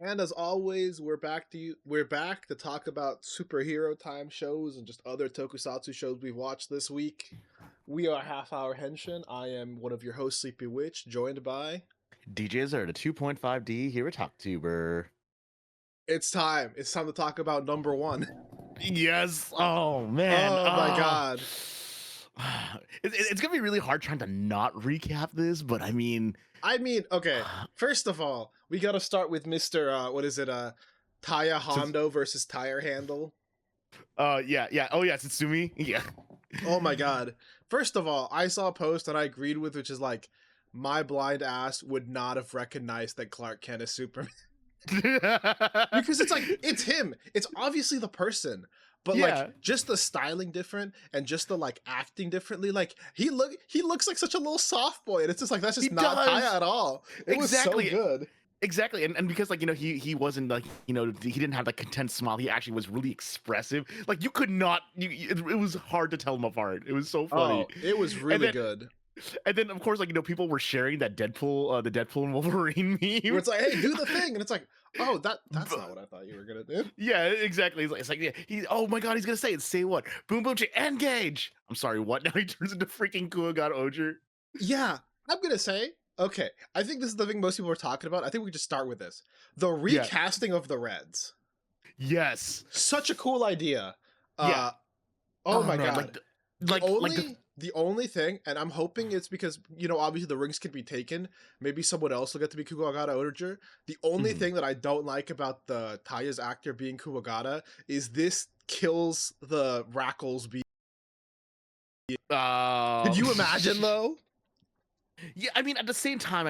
And as always, we're back to talk about superhero time shows and just other tokusatsu shows we've watched this week. We are Half Hour Henshin. I am one of your hosts, Sleepy Witch, joined by DJ Azure, the 2.5D here at TalkTuber. It's time. It's time to talk about number one. Yes. Oh man. Oh my god. It's gonna be really hard trying to not recap this, but I mean, Okay. First of all, we gotta start with Mr. What is it? Taya Hondo versus Tire Handle. yeah. Oh yeah, Tsutsumi. Yeah. Oh my god. First of all, I saw a post that I agreed with, which is like, my blind ass would not have recognized that Clark Kent is Superman. Because it's like, it's him. It's obviously the person. But Yeah. like, just the styling different and just the like acting differently. Like he looks like such a little soft boy, and it's just like that's just He not does. Taya at all. It Exactly. was so good. Exactly, and because like he wasn't like he didn't have that content smile. He actually was really expressive. Like you could not it was hard to tell them apart. It was so funny. Oh, it was really good. And then of course like people were sharing that Deadpool the Deadpool and Wolverine meme where it's like, hey, do the thing, and it's like, oh, that's not what I thought you were gonna do. Yeah, exactly. It's like yeah, oh my god, he's gonna say it. Say what? Boom boom engage. I'm sorry, what? Now he turns into freaking Kuwagata Oger. Yeah, I'm gonna say, okay, I think this is the thing most people are talking about. I think we could just start with this. The recasting of the Reds. Yes. Such a cool idea. Yeah. Oh my god. Like the only thing, and I'm hoping it's because, obviously the rings can be taken. Maybe someone else will get to be Kuwagata Oger. The only thing that I don't like about the Taya's actor being Kuwagata is this kills the Rackles being. Could you imagine though? Yeah, I mean, at the same time,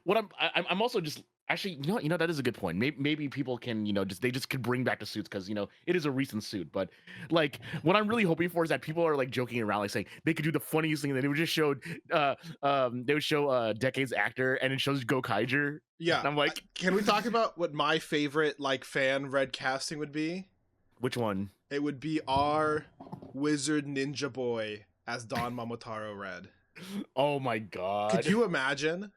what I'm also just actually, that is a good point. Maybe people can, they just could bring back the suits because it is a recent suit. But like, what I'm really hoping for is that people are like joking around, like saying they could do the funniest thing. That they would just show, they would show Decade's actor, and it shows Gozyuger. Yeah, and I'm like, can we talk about what my favorite like fan red casting would be? Which one? It would be our wizard ninja boy as Don Momotaro Red. Oh my god. Could you imagine?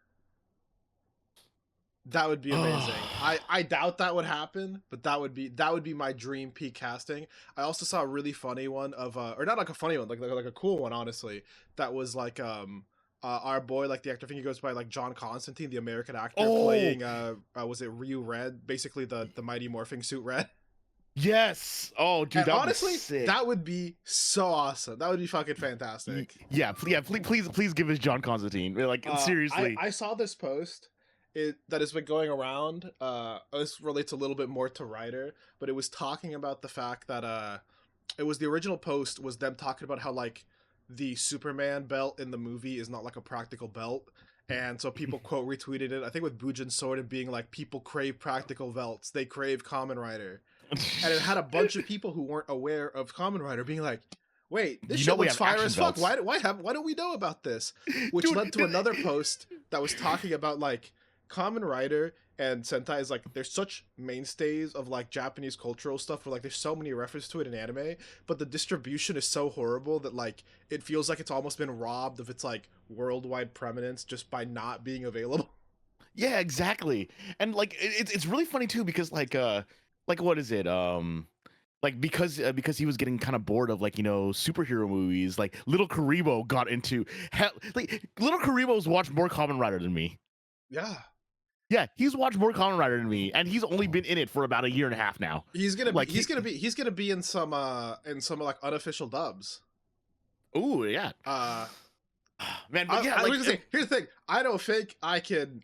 That would be amazing. I doubt that would happen, but that would be my dream peak casting. I also saw a really funny one of or not like a funny one, like a cool one, honestly. That was like our boy, like the actor, I think he goes by like John Constantine, the American actor, playing was it Ryu Red, basically the Mighty Morphing Suit Red. Yes. Oh, dude, that honestly, was sick. that would be so awesome. That would be fucking fantastic. Yeah, please give us John Constantine. Like seriously. I saw this post that has been going around. This relates a little bit more to Ryder, but it was talking about the fact that it was the original post was them talking about how like the Superman belt in the movie is not like a practical belt. And so people quote retweeted it, I think with Bujin Sword, and being like, people crave practical belts. They crave Kamen Rider. And it had a bunch of people who weren't aware of Kamen Rider being like, wait, this shit looks fire as fuck. Why don't we know about this? Which led to another post that was talking about like Kamen Rider and Sentai is like, they're such mainstays of like Japanese cultural stuff where like there's so many references to it in anime, but the distribution is so horrible that like it feels like it's almost been robbed of its like worldwide prominence just by not being available. Yeah, exactly. And like it's really funny too because like what is it? Like because he was getting kind of bored of like superhero movies. Like Little Karibo got into like Little Karibo's watched more Kamen Rider than me. Yeah, he's watched more Kamen Rider than me, and he's only been in it for about a year and a half now. He's gonna be in some like unofficial dubs. Ooh, yeah. Man, but yeah, here's the thing. I don't think I could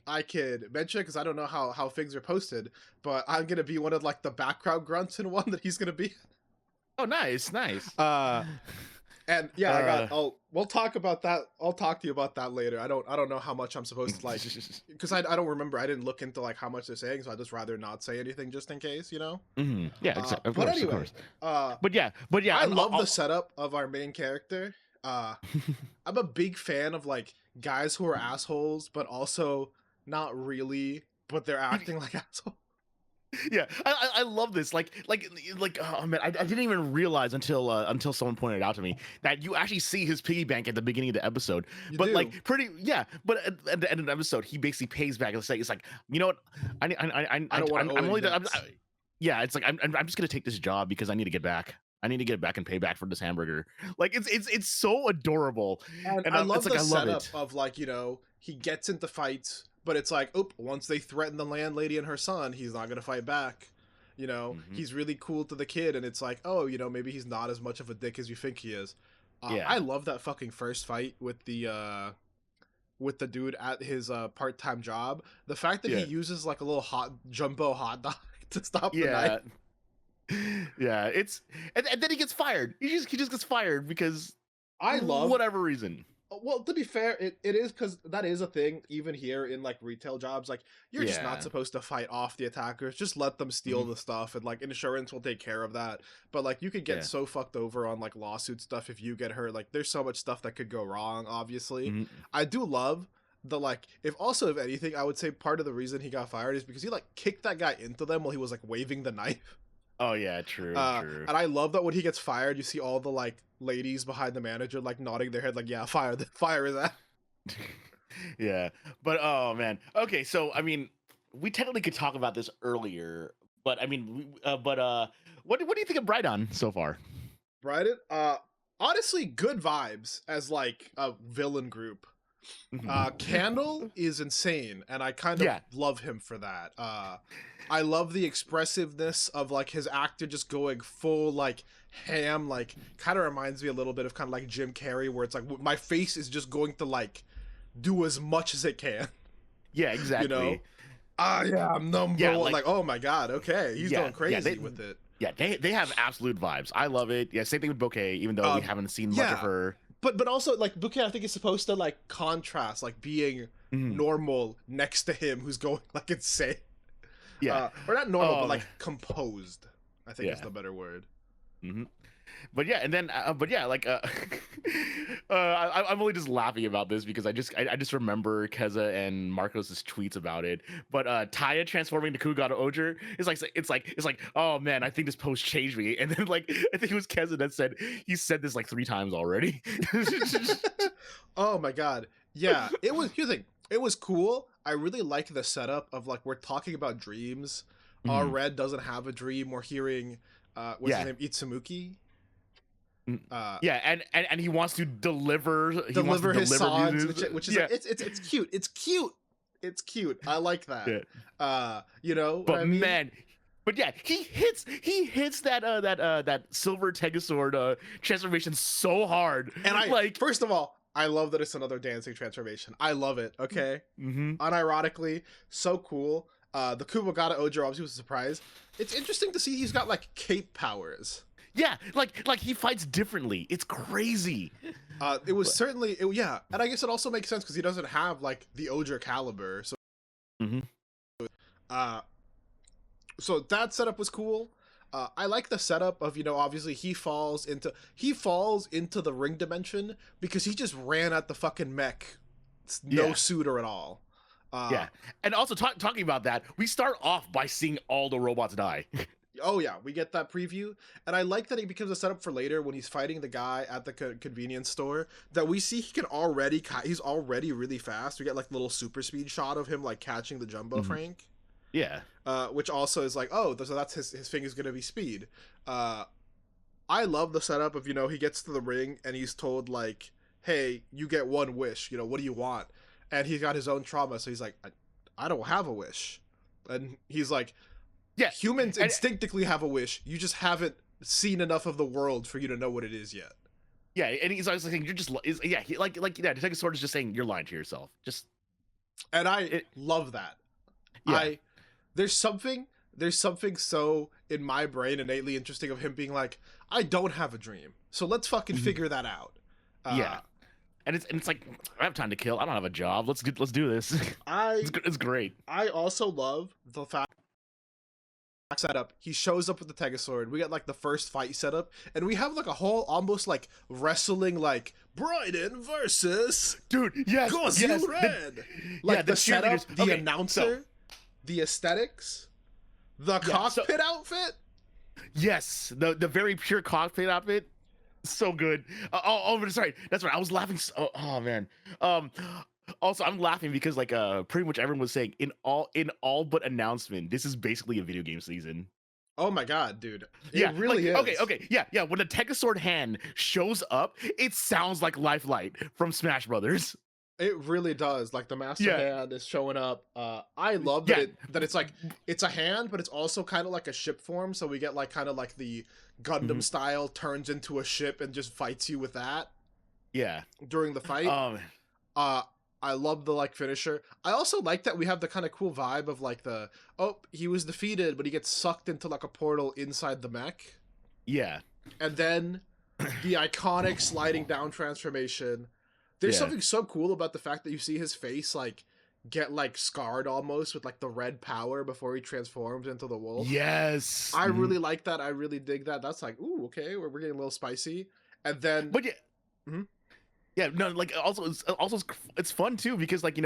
mention because I don't know how things are posted, but I'm gonna be one of like the background grunts in one that he's gonna be. Oh, nice. And yeah, we'll talk about that. I'll talk to you about that later. I don't know how much I'm supposed to like, because I don't remember. I didn't look into like how much they're saying, so I just rather not say anything just in case, Yeah, exactly. But anyway, but yeah, I love the setup of our main character. I'm a big fan of like guys who are assholes, but also not really, but they're acting like assholes. Yeah, I love this. Like oh man, I didn't even realize until someone pointed it out to me that you actually see his piggy bank at the beginning of the episode. You But do. like pretty yeah, but at the end of the episode, he basically pays back and it's like, you know what, I don't want to owe I'm any only debts. yeah, it's like I'm just gonna take this job because I need to get back. I need to get back and pay back for this hamburger. Like it's so adorable, And and I it's love like the I love setup it. of like, he gets into fights, but it's like, oop, once they threaten the landlady and her son, he's not gonna fight back. Hmm. He's really cool to the kid, and it's like, oh, maybe he's not as much of a dick as you think he is. Yeah, I love that fucking first fight with the dude at his part-time job. The fact that he yeah, uses like a little hot jumbo hot dog to stop the knife. yeah. Yeah, and then he gets fired. He just gets fired because I love whatever reason. Well, to be fair, it is because that is a thing even here in like retail jobs. Like, you're just not Yeah. supposed to fight off the attackers. Just let them steal Hmm. the stuff, and like insurance will take care of that. But like, you could get Yeah. so fucked over on like lawsuit stuff if you get hurt. Like, there's so much stuff that could go wrong. Obviously, Hmm. I do love the like. If anything, I would say part of the reason he got fired is because he like kicked that guy into them while he was like waving the knife. Oh yeah, true, true. And I love that when he gets fired, you see all the like ladies behind the manager like nodding their head, like, yeah, fire is that. Yeah, but oh man. Okay, so I mean, we technically could talk about this earlier, but I mean, what do you think of Brydon so far? Right? Honestly, good vibes as like a villain group. Mhm. Candle is insane, and I kind of Yeah, love him for that. I love the expressiveness of like his actor just going full like ham, like kind of reminds me a little bit of kind of like Jim Carrey, where it's like my face is just going to like do as much as it can, yeah, you know? exactly. Yeah, I'm number Yeah, one. Like, oh my god, okay, he's yeah, going yeah. crazy with it. Yeah, they have absolute vibes. I love it. Yeah, same thing with Bouquet, even though we Um, haven't seen much of yeah, her. but also like Bouquet, I think is supposed to like contrast like being Mhm. normal next to him, who's going like insane. Yeah. Or not normal, but Um. like composed. I think is Yeah. the better word. Hmm. But yeah, and then but yeah, like I'm only just laughing about this because I just remember Keza and Marcos's tweets about it. But Taya transforming to Kugata Oger is like it's like oh man, I think this post changed me. And then like I think it was Keza that said he said this like 3 times already. Oh my god. Yeah, it was. Here's the thing. It was cool. I really like the setup of like we're talking about dreams. Our Mhm. Red doesn't have a dream. We're hearing what's his Yeah. name, Itsumuki. Mm. Uh, Yeah, and he wants to deliver. He wants to deliver his deliver songs, music. which is Yeah, like, it's cute. It's cute. It's cute. I like that. yeah. You know what But I mean? man, but yeah, he hits that silver Tegasword transformation so hard. And Like, first of all, I love that it's another dancing transformation. I love it. Okay, hmm unironically, so cool. The Kubogata Ojo obviously was a surprise. It's interesting to see he's got like cape powers. yeah, like he fights differently. It's crazy. It was certainly, yeah, and I guess it also makes sense because he doesn't have like the Ojo caliber. So, Hmm. uh, so that setup was cool. I like the setup of obviously he falls into the ring dimension because he just ran at the fucking mech, no Yeah, suitor at all. Uh, yeah, and also talking about that, we start off by seeing all the robots die. oh yeah, we get that preview, and I like that it becomes a setup for later when he's fighting the guy at the convenience store. That we see he's already really fast. We get like little super speed shot of him like catching the Jumbo Mhm. Frank. Yeah, Which also is like, oh, so that's his thing is gonna be speed. Uh, I love the setup of he gets to the ring and he's told like, hey, you get one wish. What do you want? And he's got his own trauma, so he's like, I don't have a wish. And he's like, yeah, humans and instinctively have a wish. You just haven't seen enough of the world for you to know what it is yet. yeah, and he's always saying you're just yeah, yeah, Tegasword is just saying you're lying to yourself. Just And I it, love that. yeah. There's something so in my brain innately interesting of him being like, I don't have a dream, so let's fucking Mhm. figure that out. Yeah, and it's like I have time to kill. I don't have a job. Let's do this. I It's great. I also love the fact setup. He shows up with the Tegasword. We get like the first fight setup, and we have like a whole almost like wrestling like Bryden versus Dude, yes, Gozyuger. yes. Like Yeah, the setup, cheerleaders. the Okay, announcer, the aesthetics. The Yeah. So cockpit outfit. yes, the very pure cockpit outfit, so good. Sorry, that's right. I was laughing. Oh man. Um. Also, I'm laughing because like pretty much everyone was saying in all but announcement, this is basically a video game season. Oh my god, dude! It Yeah, really like is. okay, yeah, yeah. When the Sword hand shows up, it sounds like Lifelight from Smash Brothers. It really does. Like the master Yeah, hand is showing up. I love that yeah, it's like it's a hand, but it's also kind of like a ship form. So we get like kind of like the Gundam mhm, style turns into a ship and just fights you with that yeah. during the fight. Um, Uh, I love the like finisher. I also like that we have the kind of cool vibe of like the he was defeated, but he gets sucked into like a portal inside the mech, yeah, and then the iconic sliding down transformation. There's yeah. something so cool about the fact that you see his face like get like scarred almost with like the red power before he transforms into the wolf. Yes. I really like that. I really dig that. That's like, ooh, okay, we're getting a little spicy. And then, But yeah, mhm. yeah. No, like it's fun too because like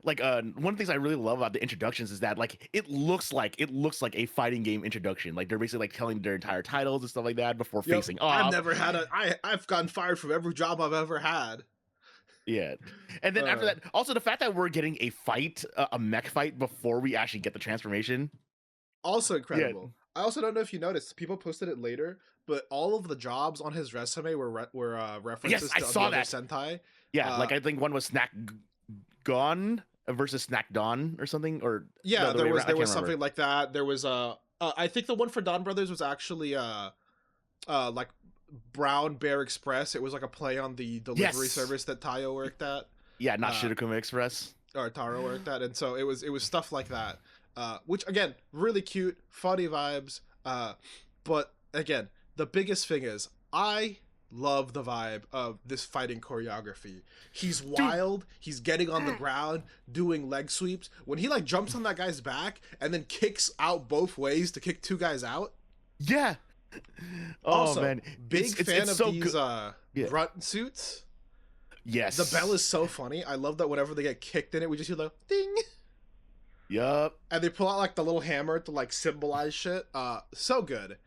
like one of the things I really love about the introductions is that like it looks like a fighting game introduction. Like they're basically like telling their entire titles and stuff like that before Yep, facing I've off. never had I've gotten fired from every job I've ever had. Yeah, and then after Uh, that, also the fact that we're getting a fight, a mech fight before we actually get the transformation. Also Yeah. incredible. I also don't know if you noticed, people posted it later, but all of the jobs on his resume were Yes, references I to the saw other that. Sentai. Yeah, Uh, like I think one was Gone versus Snack Dawn or something, or the yeah, other way around. I there can't was remember. something like that. There was I think the one for Don Brothers was actually like Brown Bear Express. It was like a play on the delivery Yes. service that Tayo worked at. Yeah, not Uh, Shirokuma Express. or Taro worked at, and so it was stuff like that, which again really cute, funny vibes. But again, the biggest thing is I love the vibe of this fighting choreography. He's Dude. wild. He's getting on the ground, doing leg sweeps. When he like jumps on that guy's back and then kicks out both ways to kick two guys out. Yeah. Oh Also, man, big fan it's of so these good. Yeah. grunt suits. Yes. The bell is so funny. I love that whenever they get kicked in it, we just hear the ding. Yup. And they pull out like the little hammer to like symbolize shit. So good.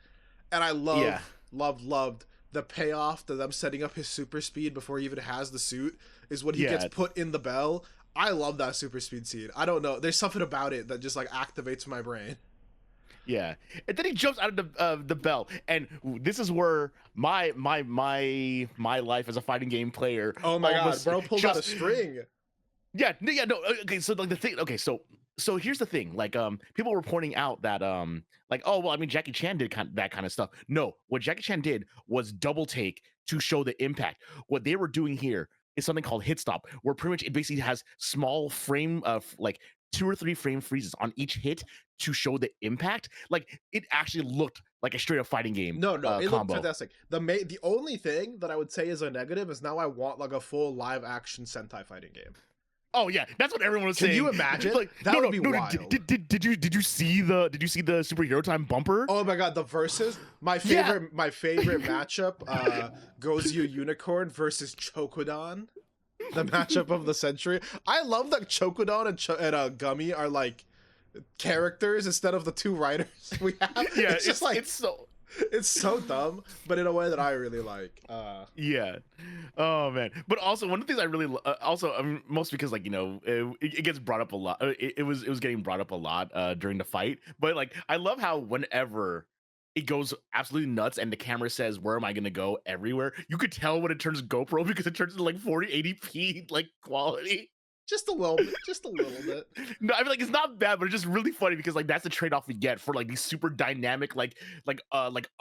And I Yeah. loved the payoff to them setting up his super speed before he even has the suit is when he gets Yeah. put in the bell. I love that super speed scene. I don't know. There's something about it that just like activates my brain. Yeah. And then he jumps out of the bell, and this is where my life as a fighting game player Oh my god, almost bro pulled out a just string. yeah, yeah, no, okay, so like the thing, okay, so here's the thing, like people were pointing out that like, oh well, I mean Jackie Chan did that kind of stuff. No, what Jackie Chan did was double take to show the impact. What they were doing here is something called hit stop, where pretty much it basically has small frame of like 2 or 3 frame freezes on each hit to show the impact. Like it actually looked like a straight up fighting game No, it looked combo. fantastic. The only thing that I would say is a negative is now I want like a full live action Sentai fighting game. Oh yeah, that's what everyone was Can saying. you imagine? Like, That no, would no, be no. wild. Did you see the superhero time bumper? Oh my god, the verses. My Yeah. favorite matchup, Gozyuger Unicorn versus Chokodon. The matchup of the century. I love that Chokodon and Gummy are like characters instead of the two writers we have. Yeah, It's just like it's so dumb, but in a way that I really like. yeah. Oh man, but also one of the things I really also I mean, most because like it gets brought up a lot. It was getting brought up a lot during the fight, but like I love how whenever it goes absolutely nuts and the camera says where am I gonna go everywhere, you could tell when it turns GoPro because it turns to like 4080p like quality. Just a little bit. Just a little bit. No, I mean like it's not bad, but it's just really funny because like that's the trade-off we get for like these super dynamic like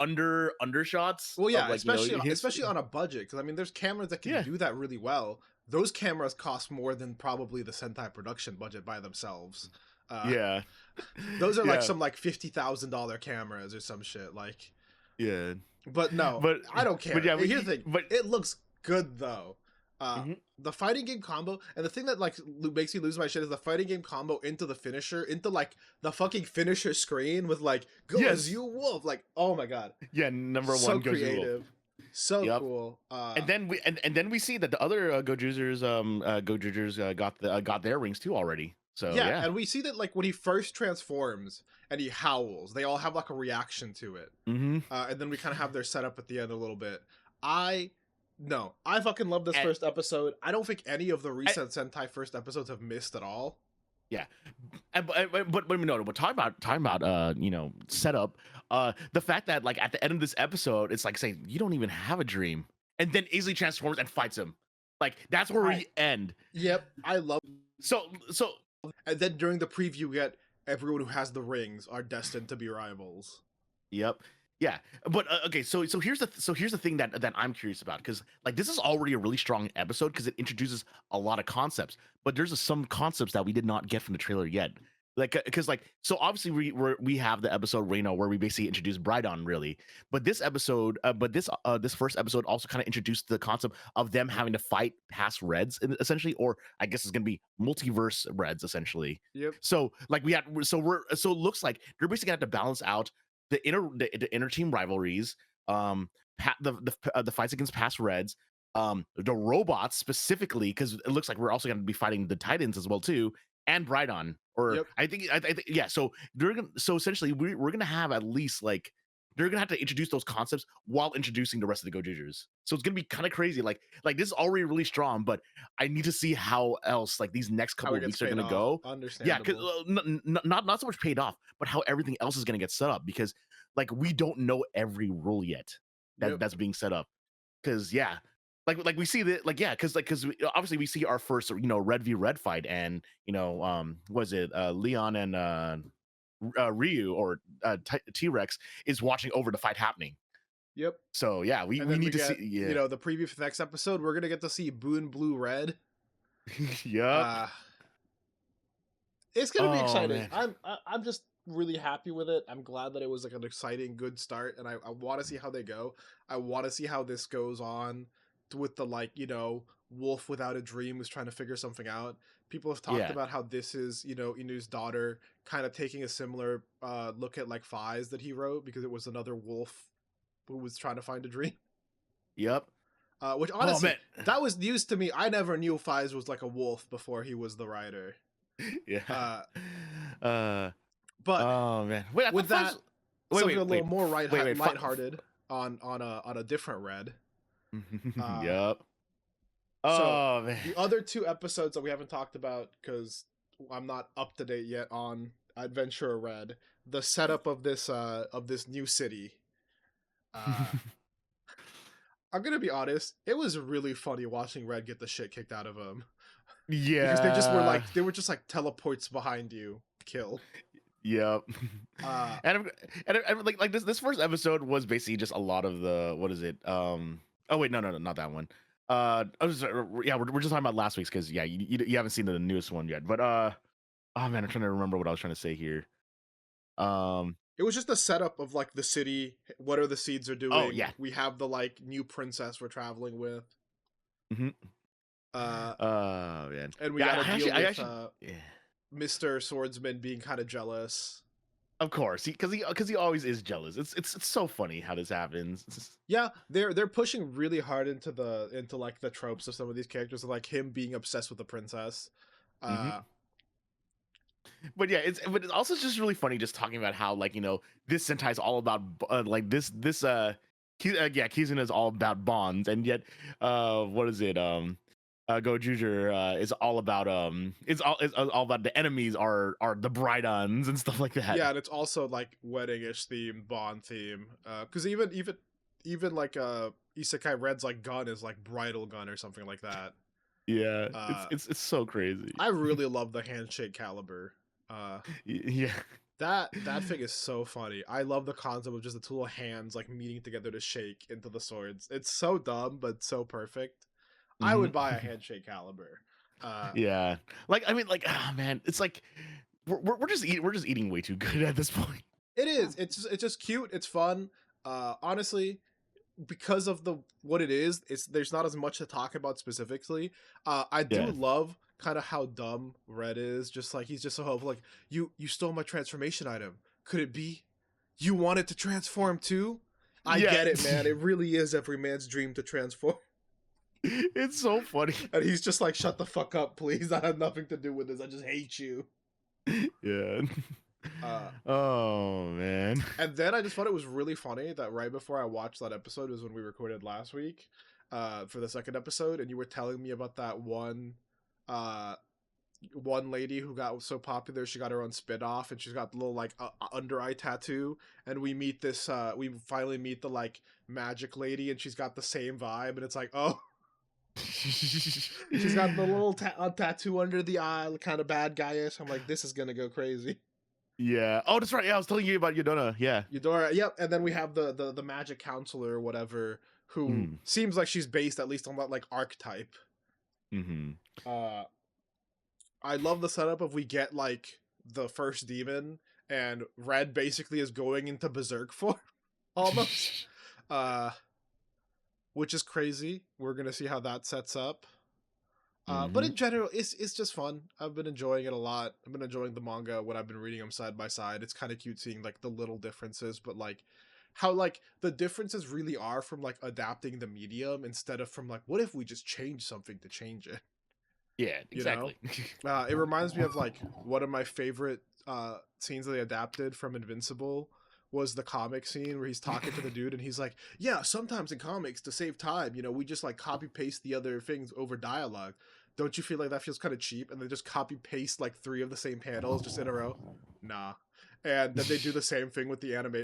undershots. Well, yeah, of, like, especially on a budget, because I mean, there's cameras that can yeah. do that really well. Those cameras cost more than probably the Sentai production budget by themselves. Yeah. Those are like Yeah. some like $50,000 cameras or some shit. Like, Yeah. but no, But I don't care. But yeah, Here's the thing. but It looks good though. Mhm. The fighting game combo, and the thing that like makes me lose my shit is the fighting game combo into the finisher, into like the fucking finisher screen with like "Go Yes. as you wolf." Like, oh my god, Yeah, number so one goes creative, so Yep. cool. And then we see that the other Gojoozers got their rings too already. So Yeah, yeah. and we see that like when he first transforms and he howls, they all have like a reaction to it. Mm-hmm. And then we kind of have their setup at the end a little bit. I no, I fucking love this And first episode. I don't think any of the I, recent Sentai first episodes have missed at all. yeah, but no, but talking about setup. The fact that like at the end of this episode, it's like saying you don't even have a dream, and then easily transforms and fights him. Like that's where I we end. Yep, I love. So And then during the preview, we get everyone who has the rings are destined to be rivals. yep. Yeah, but okay. So here's the thing that I'm curious about, because like this is already a really strong episode because it introduces a lot of concepts, but there's some concepts that we did not get from the trailer yet. Like because like so obviously we have the episode Reno where we basically introduced Brydon really, but this episode this first episode also kind of introduced the concept of them having to fight past Reds essentially, or I guess it's gonna be multiverse Reds essentially. Yep. So like so it looks like they're basically gonna have to balance out the inner team rivalries, the fights against past Reds, the robots specifically, because it looks like we're also going to be fighting the Titans as well too, and Brydon. Or Yep. I think yeah. So essentially we're gonna have at least like they're gonna have to introduce those concepts while introducing the rest of the Gozyugers. So it's gonna be kind of crazy. Like this is already really strong, but I need to see how else like these next How couple it of gets weeks are paid gonna off. go. Yeah, because Understandable. not so much paid off, but how everything else is gonna get set up, because like we don't know every rule yet Yep. that's being set up. Because yeah, like we see that like yeah, because obviously we see our first Red v Red fight, and was it Leon and Ryu or T-Rex is watching over the fight happening. Yep. So yeah, we And then need we to get, see. Yeah. the preview for the next episode. We're gonna get to see Boon Blue Red. Yep. Uh, it's gonna be Oh exciting. man. I'm just really happy with it. I'm glad that it was like an exciting, good start, and I want to see how they go. I want to see how this goes on with the wolf without a dream who's trying to figure something out. People have talked Yeah. about how this is Inu's daughter kind of taking a similar look at like Fies that he wrote, because it was another wolf who was trying to find a dream. Yep. Which Oh honestly, man. that was news to me. I never knew Fies was like a wolf before he was the writer. Yeah. But Oh man. Wait, I with thought that, Fives- something a little more wait. lighthearted on a different Red. Yep. So Oh man. the other two episodes that we haven't talked about, because I'm not up to date yet on Adventure Red, the setup of this new city. I'm gonna be honest, it was really funny watching Red get the shit kicked out of him. Because Yeah. they were just like teleports behind you, kill. Yep. Uh And like this first episode was basically just a lot of the what is it? Oh wait, no, not that one. Yeah, we're just talking about last week's, because yeah, you haven't seen the newest one yet. But oh man, I'm trying to remember what I was trying to say here. it was just a setup of like the city, what are the seeds are doing. Oh yeah. We have the like new princess we're traveling with. Mm-hmm. Man. And we Yeah, gotta deal with yeah. Mr. Swordsman being kind of jealous. Of course, because he always is jealous. It's so funny how this happens. Yeah, they're pushing really hard into like the tropes of some of these characters, like him being obsessed with the princess. Mm-hmm. But yeah, but it's also just really funny just talking about how like this Sentai is all about like Kizuna is all about bonds, and yet what is it Gozyuger is all about it's all about the enemies are the Brydons and stuff like that. Yeah, and it's also like wedding-ish theme, bond theme. Because even like Isekai Red's like gun is like bridal gun or something like that. Yeah, it's so crazy. I really love the handshake caliber. Yeah, that thing is so funny. I love the concept of just the two little hands like meeting together to shake into the swords. It's so dumb but so perfect. I would buy a handshake caliber. Yeah, like I mean, like man, it's like we're just eating way too good at this point. It is. It's just cute. It's fun. Honestly, because of what it is, there's not as much to talk about specifically. I do love kind of how dumb Red is. Just like he's just so hopeful. Like you stole my transformation item. Could it be you wanted to transform too? I get it, man. It really is every man's dream to transform. It's so funny. And he's just like, shut the fuck up, please. I had nothing to do with this. I just hate you. Yeah. Uh, Oh man. and then I just thought it was really funny that right before I watched that episode was when we recorded last week, for the second episode, and you were telling me about that uh, one lady who got so popular she got her own spin-off, and she's got the little like under eye tattoo, and we finally meet the like magic lady, and she's got the same vibe, and it's like, oh, she's got the little tattoo under the eye, kind of bad guyish. I'm like, this is gonna go crazy. Yeah. Oh, that's right. Yeah, I was telling you about Yodona. Yeah. Eudora, yep. And then we have the magic counselor or whatever, who Mm. seems like she's based at least on that like archetype. Mm-hmm. uh I love the setup of we get like the first demon, and Red basically is going into berserk form almost. uh which is crazy. We're gonna see how that sets up. But Mm-hmm. in general, it's just fun. I've been enjoying it a lot. I've been enjoying the manga when I've been reading them side by side. It's kind of cute seeing like the little differences, but like how like the differences really are from like adapting the medium instead of from like what if we just change something to change it. Yeah, You know, exactly. it reminds me of like one of my favorite scenes that they adapted from Invincible was the comic scene where he's talking to the dude and he's like, yeah, sometimes in comics to save time, you know, we just like copy paste the other things over dialogue. Don't you feel like that feels kind of cheap? And they just copy paste like 3 of the same panels just in a row. Nah. And then they do the same thing with the anime.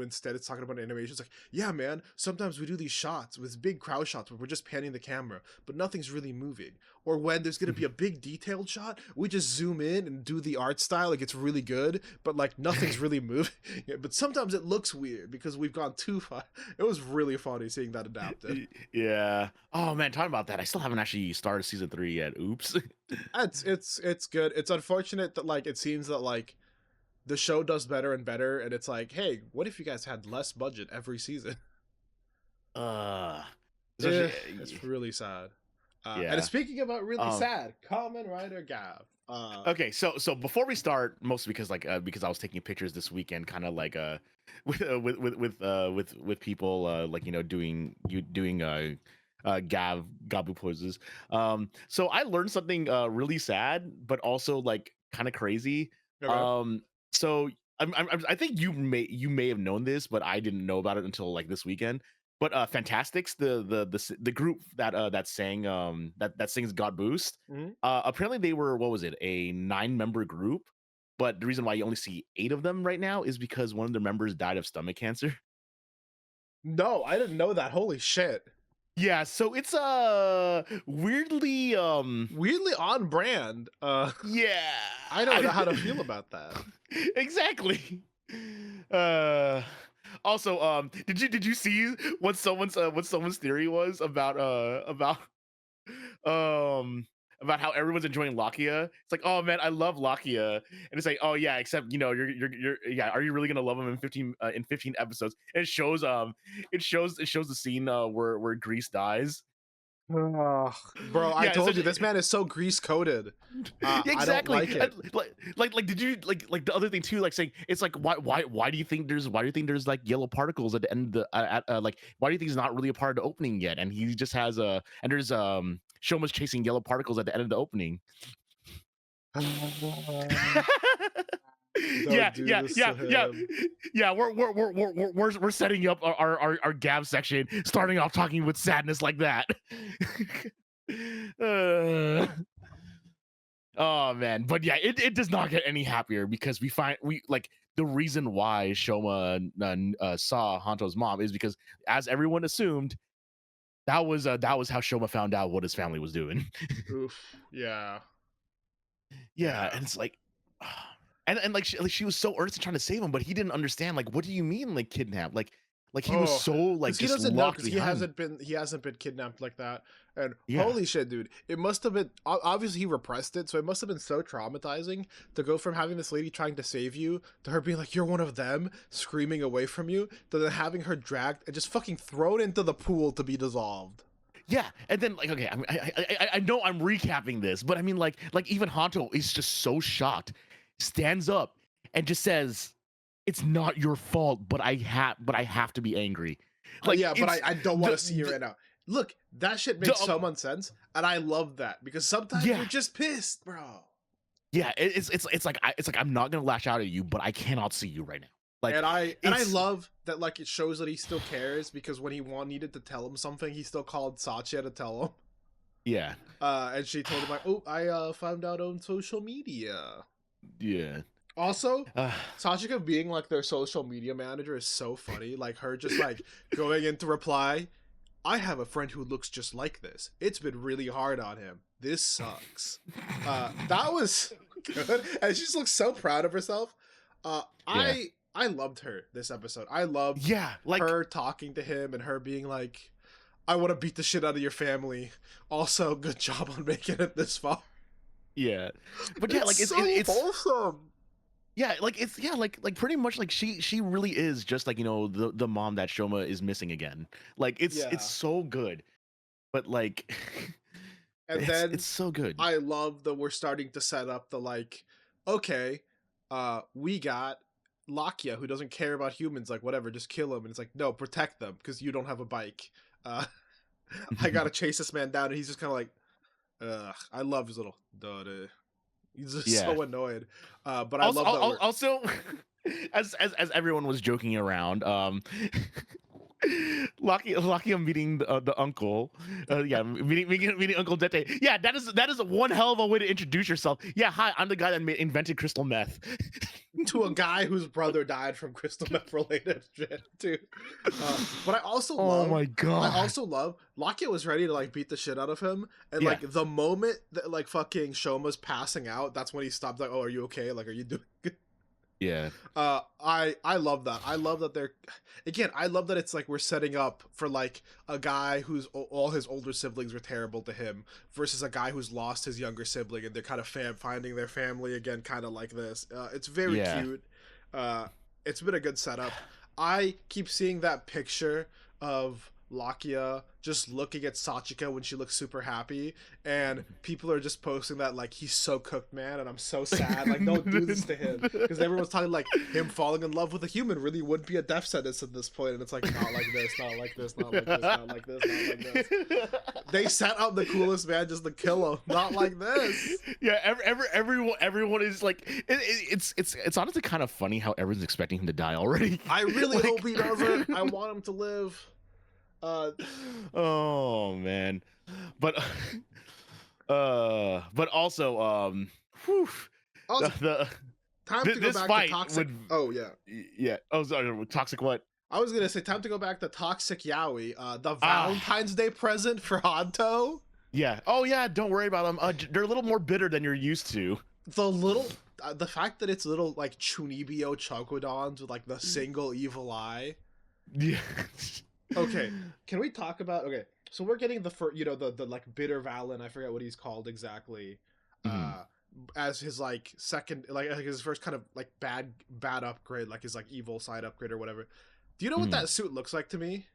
Instead, it's talking about animation. It's like, yeah, man. Sometimes we do these shots with big crowd shots where we're just panning the camera, but nothing's really moving. Or when there's gonna be a big detailed shot, we just zoom in and do the art style. Like it's really good, but like nothing's really moving. Yeah, but sometimes it looks weird because we've gone too far. It was really funny seeing that adapted. Yeah. Oh man, talking about that, I still haven't actually started season 3 yet. Oops. It's good. It's unfortunate that like it seems that like the show does better and better, and it's like, hey, what if you guys had less budget every season? uh Eh, especially it's really sad. And yeah. speaking about really Um sad, Common Rider Gav. okay, so before we start, mostly because I was taking pictures this weekend, kind of like with people like doing gabu poses. So I learned something really sad, but also like kind of crazy. Okay. Um, so I think you may have known this, but I didn't know about it until like this weekend. But Fantastics, the group that sang that sings God Boost, Mhm. apparently they were, what was it, a 9-member group, but the reason why you only see 8 of them right now is because one of their members died of stomach cancer. No, I didn't know that. Holy shit. Yeah, so it's weirdly Weirdly on brand. yeah. I don't know how to feel about that. Exactly. Uh Also, did you see what someone's theory was um about how everyone's enjoying Lakia? It's like, oh man, I love Lakia, and it's like, oh yeah, except you're yeah, are you really gonna love him in 15 episodes? And it shows the scene where Grease dies. Ugh. Bro, I Yeah, told you essentially, this man is so grease coated. yeah, I don't exactly. like And, it. like did you like the other thing too, like saying it's like why do you think there's like yellow particles at the end of the like why do you think he's not really a part of the opening yet, and he just has and there's Shoma's chasing yellow particles at the end of the opening. Yeah, Don't do yeah, this yeah, to yeah, him. yeah. We're setting up our Gab section, starting off talking with sadness like that. Uh, oh man, but yeah, it does not get any happier because we like the reason why Shoma saw Hanto's mom is because, as everyone assumed, that was how Shoma found out what his family was doing. Oof. Yeah. Yeah, Yeah. and it's like, and like she was so earnest in trying to save him, but he didn't understand. Like, what do you mean, like kidnap? Like he was Oh, so like because he just doesn't know, locked because behind. he hasn't been kidnapped like that. And Yeah, holy shit, dude, it must have been obviously he repressed it, so it must have been so traumatizing to go from having this lady trying to save you to her being like you're one of them, screaming away from you, to then having her dragged and just fucking thrown into the pool to be dissolved. yeah, and then like, okay, I know I'm recapping this, but I mean like even Hanto is just so shocked, stands up and just says, "It's not your fault, but I have to be angry." Like Yeah, but it's I don't want the, to see you the right now. look, that shit makes so much sense, and I love that because sometimes Yeah. you're just pissed, bro. Yeah, it's like I'm not gonna lash out at you, but I cannot see you right now. Like And I it's love that, like, it shows that he still cares because when he needed to tell him something, he still called Satya to tell him. yeah. And she told him like, "Oh, I found out on social media." Yeah. Also, Uh, Sachika being like their social media manager is so funny. Like her just like going in to reply, "I have a friend who looks just like this. It's been really hard on him. This sucks." That was good, and she just looks so proud of herself. Uh, yeah. I loved her this episode. I loved Yeah, like her talking to him and her being like, "I want to beat the shit out of your family." Also, good job on making it this far. yeah. But yeah, like so it's wholesome. yeah, like it's yeah, like pretty much like she really is just like, the mom that Shoma is missing again. Like it's Yeah. so good. But like And it's then so good. I love that we're starting to set up the like, okay, we got Lakia who doesn't care about humans, like whatever, just kill him. And it's like, no, protect them because you don't have a bike. I gotta chase this man down, and he's just kind of like, ugh. I love his little duh. He's just Yeah. so annoyed. But I love that we're Also as everyone was joking around, Lucky I'm meeting the uncle. Yeah, meeting Uncle Dete. Yeah, that is one hell of a way to introduce yourself. Yeah, hi, I'm the guy that invented crystal meth. to a guy whose brother died from crystal meth related shit too. But I also Oh love, my god. Lakia was ready to like beat the shit out of him, and Yeah. like the moment that like fucking Shoma's passing out, that's when he stopped. Like, oh, are you okay? Like, are you doing good? Yeah. I love that. I love that they're, again, I love that it's like we're setting up for like a guy who's all his older siblings were terrible to him versus a guy who's lost his younger sibling and they're kind of finding their family again, kind of like this. It's very Yeah. cute. It's been a good setup. I keep seeing that picture of Lakia just looking at Sachika when she looks super happy, and people are just posting that like he's so cooked, man, and I'm so sad. Like, don't do this to him, because everyone's talking like him falling in love with a human really would be a death sentence at this point, and it's like not like this, not like this, not like this, not like this, not like this. They set up the coolest man just to kill him, not like this. Yeah, everyone is like it's honestly kind of funny how everyone's expecting him to die already. I really hope he doesn't. I want him to live. Oh man, but also whew, Also, time to go this back fight to toxic. would Oh yeah. yeah. Oh sorry, toxic what? I was gonna say time to go back to toxic Yaoi. The Valentine's Day present for Hanto. Yeah. Oh yeah. Don't worry about them. They're a little more bitter than you're used to. The fact that it's little like Chunibyo Chokodons with like the single evil eye. Yeah. Okay, can we talk about? Okay, so we're getting the first, the like bitter Valen. I forget what he's called exactly. As his like second, like his first kind of like bad upgrade, like his like evil side upgrade or whatever. Do you know what that suit looks like to me?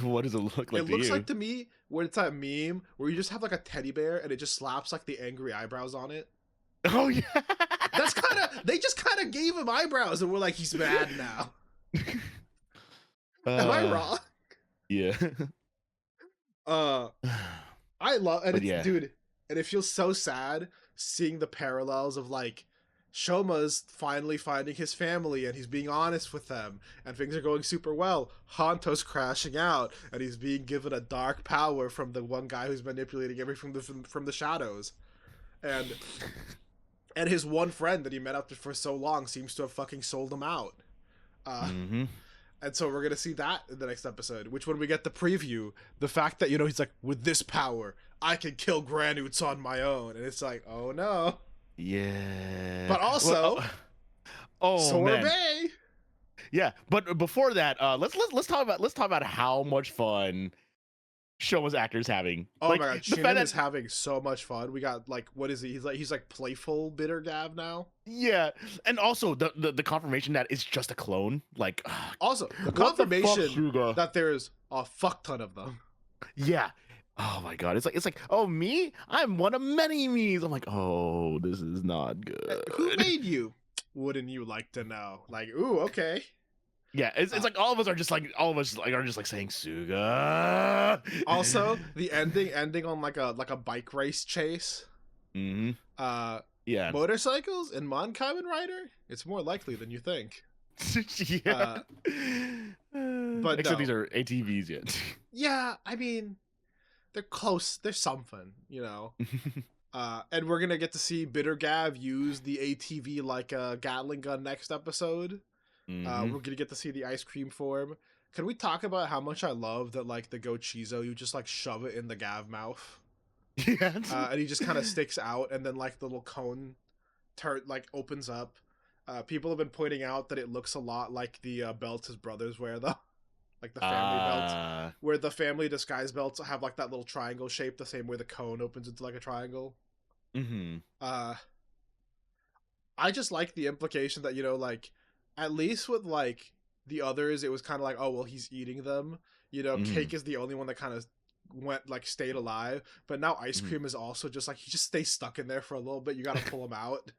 What does it look like? It looks like to me when it's that meme where you just have like a teddy bear and it just slaps like the angry eyebrows on it. Oh yeah. That's kind of, they just kind of gave him eyebrows and we're like, he's mad now. Am I wrong? Yeah. I love, and it's, yeah. dude, and it feels so sad seeing the parallels of like Shoma's finally finding his family and he's being honest with them and things are going super well. Hanto's crashing out and he's being given a dark power from the one guy who's manipulating everything from the shadows, and his one friend that he met after for so long seems to have fucking sold him out. And so we're going to see that in the next episode, which when we get the preview, the fact that, he's like, with this power, I can kill Granoots on my own. And it's like, oh no. Yeah. But also, Sorbet. Yeah, but before that, let's talk about how much fun Shoma's actor's having. Oh my god, Shannon is having so much fun. We got like, what is he? He's like playful bitter Gav now. Yeah, and also the confirmation that it's just a clone. Like, also the confirmation that there's a fuck ton of them. Yeah. Oh my god, it's like, oh me, I'm one of many me's. I'm like, oh, this is not good. Who made you? Wouldn't you like to know? Like, ooh, okay. Yeah, it's like all of us are just like are just like saying Suga. Also, the ending on like a bike race chase. Hmm. Uh, Yeah. motorcycles in Mon Kamen Rider. It's more likely than you think. Yeah. But Except no. these are ATVs yet. Yeah, I mean, they're close. They're something, you know. And we're gonna get to see Bitter Gav use the ATV like a Gatling gun next episode. Hmm. We're gonna get to see the ice cream form. Can we talk about how much I love that like the Gochizo, you just like shove it in the Gav mouth, Yeah. and he just kind of sticks out, and then like the little cone like opens up. People have been pointing out that it looks a lot like the belt his brothers wear though, like the family belt, where the family disguise belts have like that little triangle shape, the same way the cone opens into like a triangle. Hmm. Uh, I just like the implication that, you know, like, at least with like the others, it was kind of like, oh well, he's eating them. You know, Hmm. Cake is the only one that kind of went like stayed alive, but now Ice Hmm. Cream is also just like he just stays stuck in there for a little bit. You got to pull him out.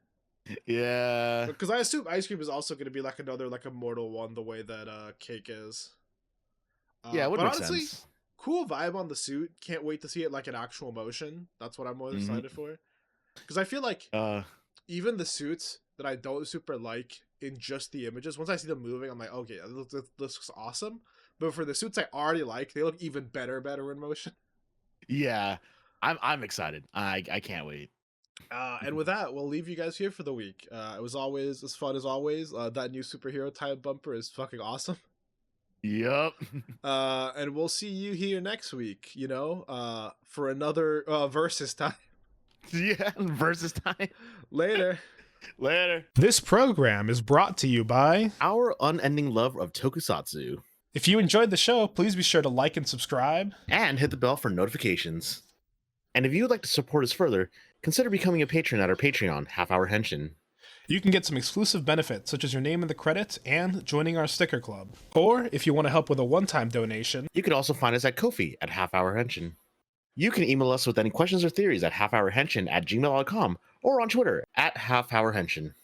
Yeah. Because I assume Ice Cream is also going to be like another like immortal one, the way that Cake is. Yeah, it would But make honestly, sense. cool vibe on the suit. Can't wait to see it like in actual motion. That's what I'm most Hmm. excited for. Because I feel like even the suits that I don't super like in just the images, once I see them moving, I'm like, okay, this looks awesome. But for the suits I already like, they look even better in motion. Yeah. I'm excited. I can't wait. And with that, we'll leave you guys here for the week. It was always as fun as always. That new superhero type bumper is fucking awesome. Yep. And we'll see you here next week, you know, for another versus time. Yeah. Versus time. Later. Later. This program is brought to you by Our unending love of tokusatsu. If you enjoyed the show, please be sure to like and subscribe. And hit the bell for notifications. And if you would like to support us further, consider becoming a patron at our Patreon, Half Hour Henshin. You can get some exclusive benefits, such as your name in the credits and joining our sticker club. Or, if you want to help with a one-time donation, You can also find us at Ko-fi at Half Hour Henshin. You can email us with any questions or theories at halfhourhenshin@gmail.com or on Twitter at halfhourhenshin.